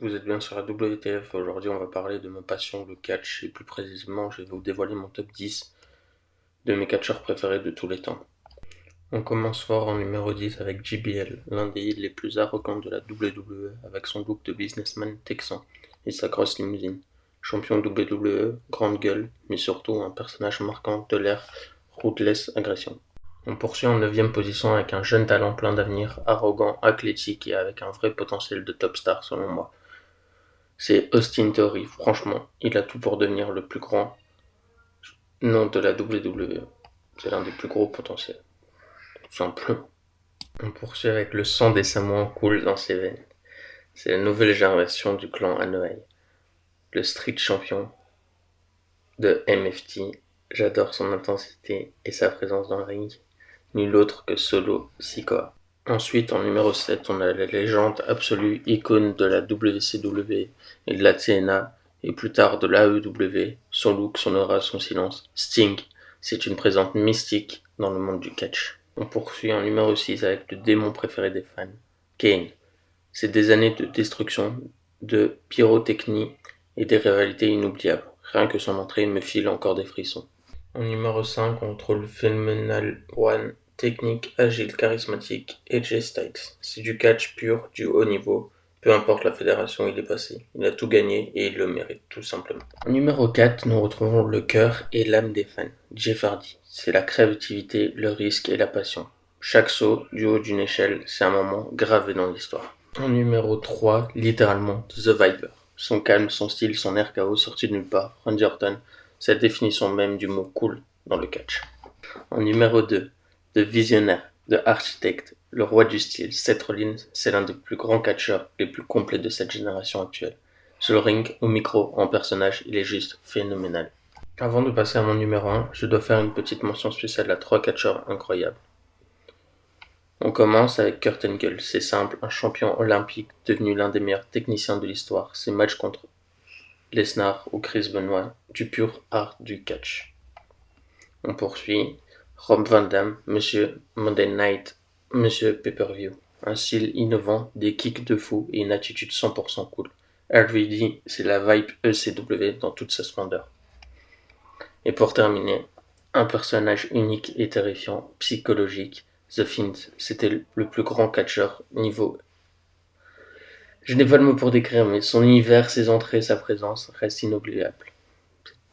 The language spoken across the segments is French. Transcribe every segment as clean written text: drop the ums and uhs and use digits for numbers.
Vous êtes bien sur la WTF. Aujourd'hui, on va parler de ma passion, le catch, et plus précisément, je vais vous dévoiler mon top 10 de mes catcheurs préférés de tous les temps. On commence fort en numéro 10 avec JBL, l'un des heels les plus arrogants de la WWE, avec son look de businessman texan et sa grosse limousine. Champion WWE, grande gueule, mais surtout un personnage marquant de l'ère ruthless agression. On poursuit en 9ème position avec un jeune talent plein d'avenir, arrogant, athlétique et avec un vrai potentiel de top star selon moi. C'est Austin Theory, franchement, il a tout pour devenir le plus grand nom de la WWE. C'est l'un des plus gros potentiels, tout simplement. On poursuit avec le sang des Samoans coule dans ses veines. C'est la nouvelle génération du clan Anoa'i, le street champion de MFT. J'adore son intensité et sa présence dans le ring. Nul autre que Solo Sikoa. Ensuite, en numéro 7, on a la légende absolue, icône de la WCW et de la TNA, et plus tard de l'AEW, son look, son aura, son silence. Sting, c'est une présence mystique dans le monde du catch. On poursuit en numéro 6 avec le démon préféré des fans, Kane. C'est des années de destruction, de pyrotechnie et des rivalités inoubliables. Rien que son entrée me file encore des frissons. En numéro 5, on trouve le Phenomenal One, technique, agile, charismatique, AJ Styles. C'est du catch pur, du haut niveau, peu importe la fédération où il est passé. Il a tout gagné et il le mérite, tout simplement. En numéro 4, nous retrouvons le cœur et l'âme des fans, Jeff Hardy. C'est la créativité, le risque et la passion. Chaque saut du haut d'une échelle, c'est un moment gravé dans l'histoire. En numéro 3, littéralement, The Viper. Son calme, son style, son air chaos sorti de nulle part, Randy Orton, c'est la définition même du mot cool dans le catch. En numéro 2, The Visionnaire, The Architect, le roi du style, Seth Rollins, c'est l'un des plus grands catcheurs, les plus complets de cette génération actuelle. Sur le ring, au micro, en personnage, il est juste phénoménal. Avant de passer à mon numéro 1, je dois faire une petite mention spéciale à 3 catcheurs incroyables. On commence avec Kurt Angle, c'est simple, un champion olympique devenu l'un des meilleurs techniciens de l'histoire. Ses matchs contre Lesnar ou Chris Benoit, du pur art du catch. On poursuit. Rob Van Dam, Monsieur Monday Night, Monsieur Pay-Per-View. Un style innovant, des kicks de fou et une attitude 100% cool. RVD, c'est la vibe ECW dans toute sa splendeur. Et pour terminer, un personnage unique et terrifiant, psychologique, The Fiend, c'était le plus grand catcheur niveau. Je n'ai pas le mot pour décrire, mais son univers, ses entrées, sa présence restent inoubliables.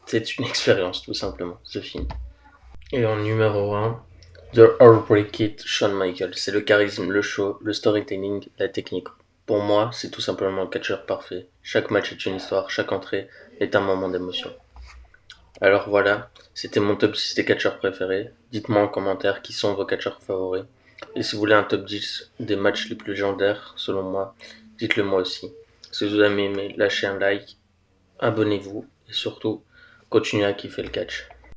C'est une expérience, tout simplement, The Fiend. Et en numéro 1, The Heartbreak Kid, Shawn Michaels. C'est le charisme, le show, le storytelling, la technique. Pour moi, c'est tout simplement le catcheur parfait. Chaque match est une histoire, chaque entrée est un moment d'émotion. Alors voilà, c'était mon top 6 des catcheurs préférés. Dites-moi en commentaire qui sont vos catcheurs favoris. Et si vous voulez un top 10 des matchs les plus légendaires, selon moi, dites-le moi aussi. Si vous avez aimé, lâchez un like, abonnez-vous et surtout, continuez à kiffer le catch.